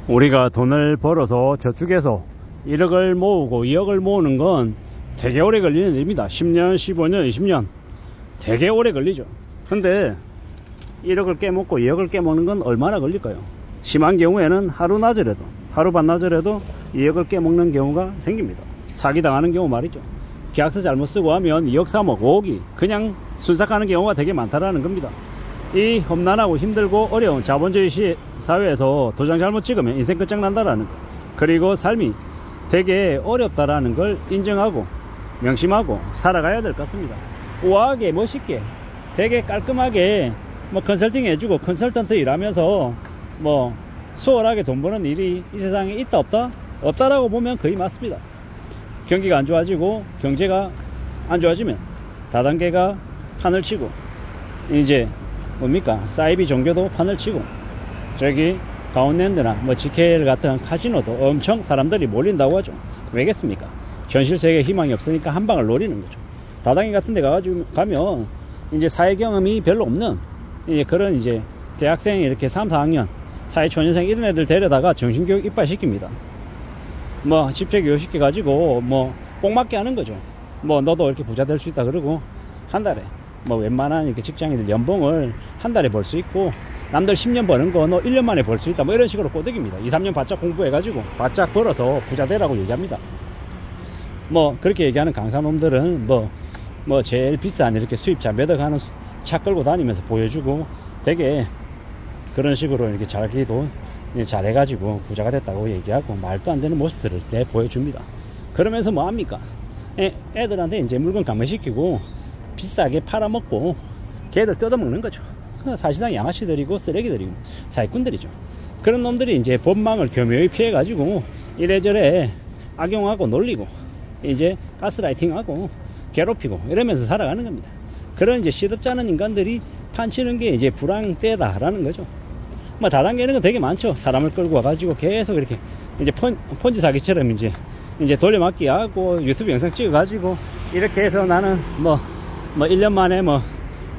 우리가 돈을 벌어서 저축해서 1억을 모으고 2억을 모으는 건 되게 오래 걸리는 일입니다. 10년, 15년, 20년 되게 오래 걸리죠. 근데 1억을 깨먹고 2억을 깨먹는 건 얼마나 걸릴까요? 심한 경우에는 하루 낮으래도, 하루 반나절에도 2억을 깨먹는 경우가 생깁니다. 사기당하는 경우 말이죠. 계약서 잘못 쓰고 하면 2억, 3억, 5억이 그냥 순삭하는 경우가 되게 많다라는 겁니다. 이 험난하고 힘들고 어려운 자본주의 사회에서 도장 잘못 찍으면 인생 끝장난다라는 거, 그리고 삶이 되게 어렵다라는 걸 인정하고 명심하고 살아가야 될 것 같습니다. 우아하게 멋있게 되게 깔끔하게 뭐 컨설팅 해주고 컨설턴트 일하면서 뭐 수월하게 돈 버는 일이 이 세상에 있다 없다? 없다라고 보면 거의 맞습니다. 경기가 안 좋아지고 경제가 안 좋아지면 다단계가 판을 치고, 이제 뭡니까, 사이비 종교도 판을 치고, 저기 가온랜드나 뭐 GKL 같은 카지노도 엄청 사람들이 몰린다고 하죠. 왜겠습니까? 현실 세계에 희망이 없으니까 한 방을 노리는 거죠. 다단계 같은 데 가면 이제 사회 경험이 별로 없는 이제 그런 이제 대학생 이렇게 3, 4학년 사회초년생 이런 애들 데려다가 정신교육 이빨시킵니다. 뭐 집체교육시켜 가지고 뭐 뽕맞게 하는 거죠. 뭐 너도 이렇게 부자 될 수 있다 그러고, 한 달에 뭐 웬만한 이렇게 직장인들 연봉을 한 달에 벌 수 있고, 남들 10년 버는 거 너 1년 만에 벌 수 있다, 뭐 이런 식으로 꼬드깁니다. 2, 3년 바짝 공부해 가지고 바짝 벌어서 부자 되라고 얘기합니다. 뭐 그렇게 얘기하는 강사놈들은 뭐 제일 비싼 이렇게 수입차 몇 억 하는 차 끌고 다니면서 보여주고, 되게 그런 식으로 이렇게 자기도 잘해가지고 부자가 됐다고 얘기하고 말도 안 되는 모습들을 보여줍니다. 그러면서 뭐 합니까? 애들한테 이제 물건 감매시키고 비싸게 팔아먹고 걔들 뜯어먹는 거죠. 사실상 양아치들이고 쓰레기들이고 사기꾼들이죠. 그런 놈들이 이제 법망을 교묘히 피해가지고 이래저래 악용하고 놀리고 이제 가스라이팅하고 괴롭히고 이러면서 살아가는 겁니다. 그런 이제 시덥지 않은 인간들이 판치는 게 이제 불황대다라는 거죠. 뭐 다단계는 거 되게 많죠. 사람을 끌고 와가지고 계속 이렇게 이제 폰지 사기처럼 이제 돌려막기 하고 유튜브 영상 찍어가지고 이렇게 해서 나는 뭐 1년 만에 뭐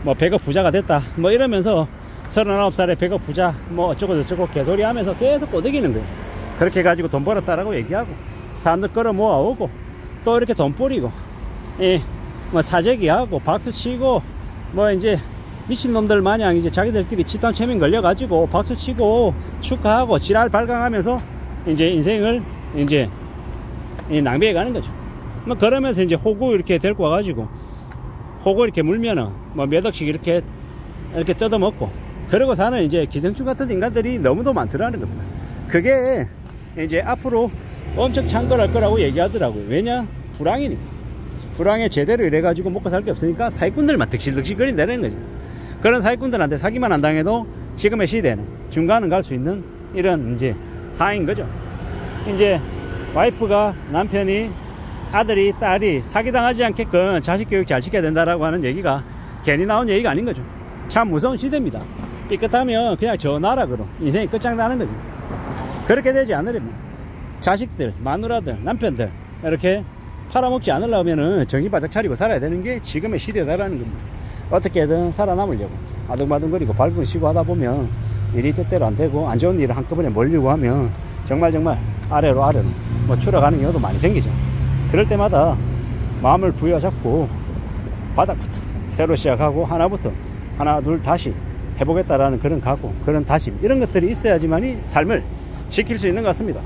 100억 부자가 됐다 뭐 이러면서 39살에 100억 부자 뭐 어쩌고 저쩌고 개소리 하면서 계속 꼬드기는 거예요. 그렇게 해가지고 돈 벌었다라고 얘기하고 사람들 끌어 모아오고 또 이렇게 돈 뿌리고 뭐 사재기하고 박수치고 뭐 이제 미친놈들 마냥 이제 자기들끼리 집단 체면 걸려가지고 박수치고 축하하고 지랄 발광하면서 이제 인생을 이제 낭비해 가는 거죠. 뭐 그러면서 이제 호구 이렇게 데리고 와가지고 호구 이렇게 물면은 뭐 몇 억씩 이렇게 뜯어먹고 그러고 사는 이제 기생충 같은 인간들이 너무도 많더라는 겁니다. 그게 이제 앞으로 엄청 창궐할 거라고 얘기하더라고요. 왜냐? 불황이니까. 불황에 제대로 이래가지고 먹고 살 게 없으니까 사기꾼들만 득실득실 거린다는 거죠. 그런 사기꾼들한테 사기만 안 당해도 지금의 시대는 중간은 갈 수 있는 이런 이제 상황인 거죠. 이제 와이프가 남편이 아들이 딸이 사기당하지 않게끔 자식 교육 잘 시켜야 된다라고 하는 얘기가 괜히 나온 얘기가 아닌 거죠. 참 무서운 시대입니다. 삐끗하면 그냥 저 나락으로 인생이 끝장나는 거죠. 그렇게 되지 않으려면 자식들, 마누라들, 남편들 이렇게 팔아먹지 않으려면은 정신 바짝 차리고 살아야 되는 게 지금의 시대다라는 겁니다. 어떻게든 살아남으려고 아둥바둥거리고 발부를 쉬고 하다 보면 일이 뜻대로 안 되고 안 좋은 일을 한꺼번에 몰리고 하면 정말 아래로 뭐 추락하는 경우도 많이 생기죠. 그럴 때마다 마음을 부여잡고 바닥부터 새로 시작하고 하나 둘 다시 해보겠다라는 그런 각오, 그런 다짐, 이런 것들이 있어야지만이 삶을 지킬 수 있는 것 같습니다.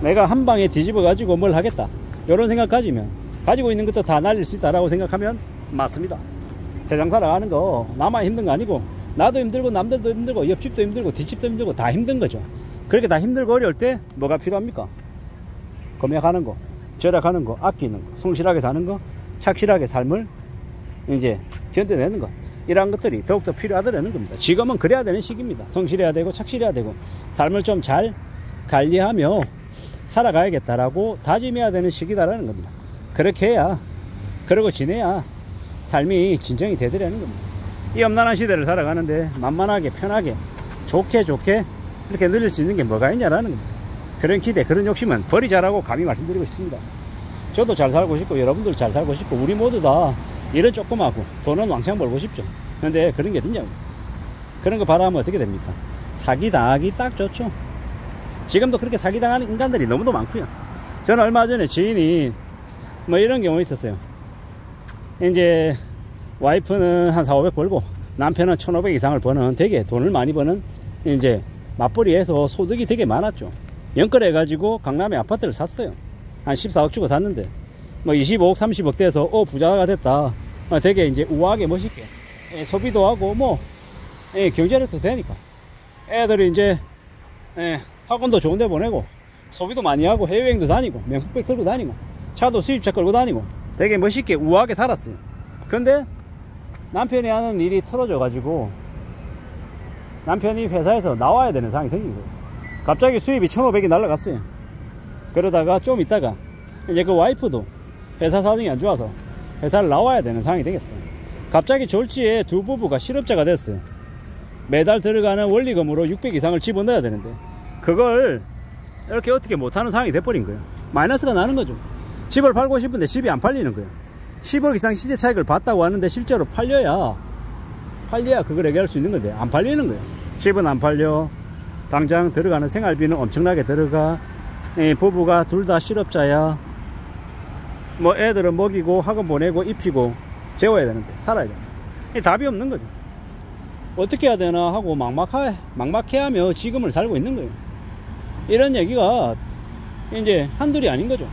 내가 한 방에 뒤집어 가지고 뭘 하겠다 이런 생각 가지면 가지고 있는 것도 다 날릴 수 있다라고 생각하면 맞습니다. 세상 살아가는 거 나만 힘든 거 아니고 나도 힘들고 남들도 힘들고 옆집도 힘들고 뒷집도 힘들고 다 힘든 거죠. 그렇게 다 힘들고 어려울 때 뭐가 필요합니까? 검약하는 거, 절약하는 거, 아끼는 거, 성실하게 사는 거, 착실하게 삶을 이제 견뎌내는 거, 이러한 것들이 더욱더 필요하다는 겁니다. 지금은 그래야 되는 시기입니다. 성실해야 되고 착실해야 되고 삶을 좀 잘 관리하며 살아가야겠다라고 다짐해야 되는 시기다라는 겁니다. 그렇게 해야, 그러고 지내야 삶이 진정이 되더라는 겁니다. 이 험난한 시대를 살아가는데 만만하게 편하게 좋게 이렇게 누릴 수 있는 게 뭐가 있냐라는 겁니다. 그런 기대, 그런 욕심은 버리자라고 감히 말씀드리고 싶습니다. 저도 잘 살고 싶고 여러분들 잘 살고 싶고 우리 모두 다 일은 조금 하고 돈은 왕창 벌고 싶죠. 그런데 그런 게 어딨냐고. 그런 거 바라면 어떻게 됩니까? 사기 당하기 딱 좋죠. 지금도 그렇게 사기당하는 인간들이 너무도 많고요. 저는 얼마 전에 지인이 뭐 이런 경우 있었어요. 이제 와이프는 한 400, 500 벌고 남편은 1500 이상을 버는, 되게 돈을 많이 버는 이제 맞벌이해서 소득이 되게 많았죠. 연끌해 가지고 강남에 아파트를 샀어요. 한 14억 주고 샀는데 뭐 25억 30억 돼서 부자가 됐다, 되게 이제 우아하게 멋있게 소비도 하고 뭐 경제력도 되니까 애들이 이제 학원도 좋은 데 보내고 소비도 많이 하고 해외여행도 다니고 명품백 들고 다니고 차도 수입차 끌고 다니고 되게 멋있게 우아하게 살았어요. 근데 남편이 하는 일이 틀어져 가지고 남편이 회사에서 나와야 되는 상황이 생긴 거예요. 갑자기 수입이 1500이 날라갔어요. 그러다가 좀 있다가 이제 그 와이프도 회사 사정이 안 좋아서 회사를 나와야 되는 상황이 되겠어요. 갑자기 졸지에 두 부부가 실업자가 됐어요. 매달 들어가는 원리금으로 600 이상을 집어넣어야 되는데 그걸 이렇게 어떻게 못하는 상황이 돼버린 거예요. 마이너스가 나는 거죠. 집을 팔고 싶은데 집이 안 팔리는 거예요. 10억 이상 시세 차익을 봤다고 하는데 실제로 팔려야 그걸 해결할 수 있는 건데 안 팔리는 거예요. 집은 안 팔려. 당장 들어가는 생활비는 엄청나게 들어가. 부부가 둘 다 실업자야. 뭐 애들은 먹이고 학원 보내고 입히고 재워야 되는데 살아야 돼. 답이 없는 거죠. 어떻게 해야 되나 하고 막막해하며 지금을 살고 있는 거예요. 이런 얘기가 이제 한둘이 아닌 거죠.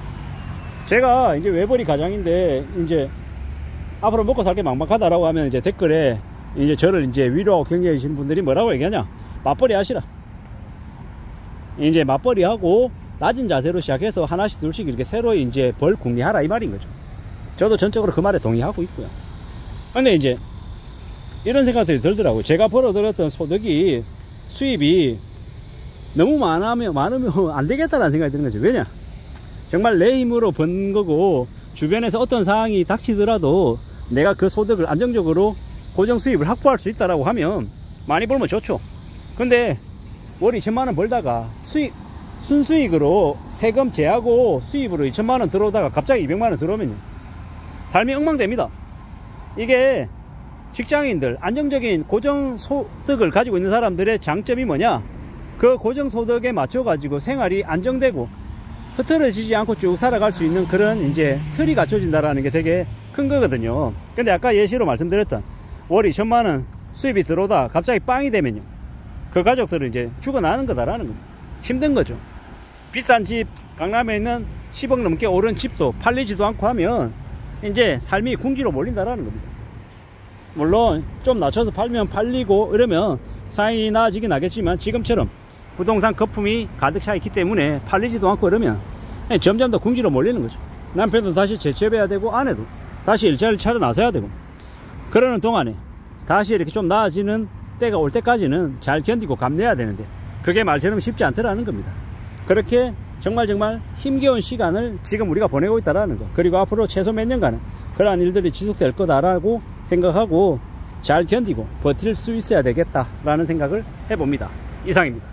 제가 이제 외벌이 가장인데 이제 앞으로 먹고 살게 막막하다라고 하면 이제 댓글에 이제 저를 이제 위로하고 격려해 주시는 분들이 뭐라고 얘기하냐, 맞벌이 하시라. 이제 맞벌이 하고 낮은 자세로 시작해서 하나씩 둘씩 이렇게 새로 이제 벌 궁리하라 이 말인 거죠. 저도 전적으로 그 말에 동의하고 있고요. 근데 이제 이런 생각들이 들더라고요. 제가 벌어들였던 소득이, 수입이 너무 많으면 안 되겠다라는 생각이 드는 거죠. 왜냐, 정말 내 힘으로 번 거고 주변에서 어떤 상황이 닥치더라도 내가 그 소득을 안정적으로 고정 수입을 확보할 수 있다라고 하면 많이 벌면 좋죠. 근데 월 2천만원 벌다가 순수익으로 세금 제하고 수입으로 2천만원 들어오다가 갑자기 200만원 들어오면요, 삶이 엉망됩니다. 이게 직장인들, 안정적인 고정소득을 가지고 있는 사람들의 장점이 뭐냐, 그 고정소득에 맞춰 가지고 생활이 안정되고 흐트러지지 않고 쭉 살아갈 수 있는 그런 이제 틀이 갖춰진다라는 게 되게 큰 거거든요. 근데 아까 예시로 말씀드렸던 월 2천만원 수입이 들어오다 갑자기 빵이 되면요, 그 가족들은 이제 죽어나는 거다라는 겁니다. 힘든 거죠. 비싼 집, 강남에 있는 10억 넘게 오른 집도 팔리지도 않고 하면 이제 삶이 궁지로 몰린다라는 겁니다. 물론 좀 낮춰서 팔면 팔리고 이러면 상황이 나아지긴 하겠지만 지금처럼 부동산 거품이 가득 차 있기 때문에 팔리지도 않고 이러면 점점 더 궁지로 몰리는 거죠. 남편도 다시 재취업해야 되고 아내도 다시 일자리를 찾아 나서야 되고, 그러는 동안에 다시 이렇게 좀 나아지는 때가 올 때까지는 잘 견디고 감내해야 되는데 그게 말처럼 쉽지 않더라는 겁니다. 그렇게 정말 힘겨운 시간을 지금 우리가 보내고 있다라는 거, 그리고 앞으로 최소 몇 년간은 그러한 일들이 지속될 거다라고 생각하고 잘 견디고 버틸 수 있어야 되겠다라는 생각을 해봅니다. 이상입니다.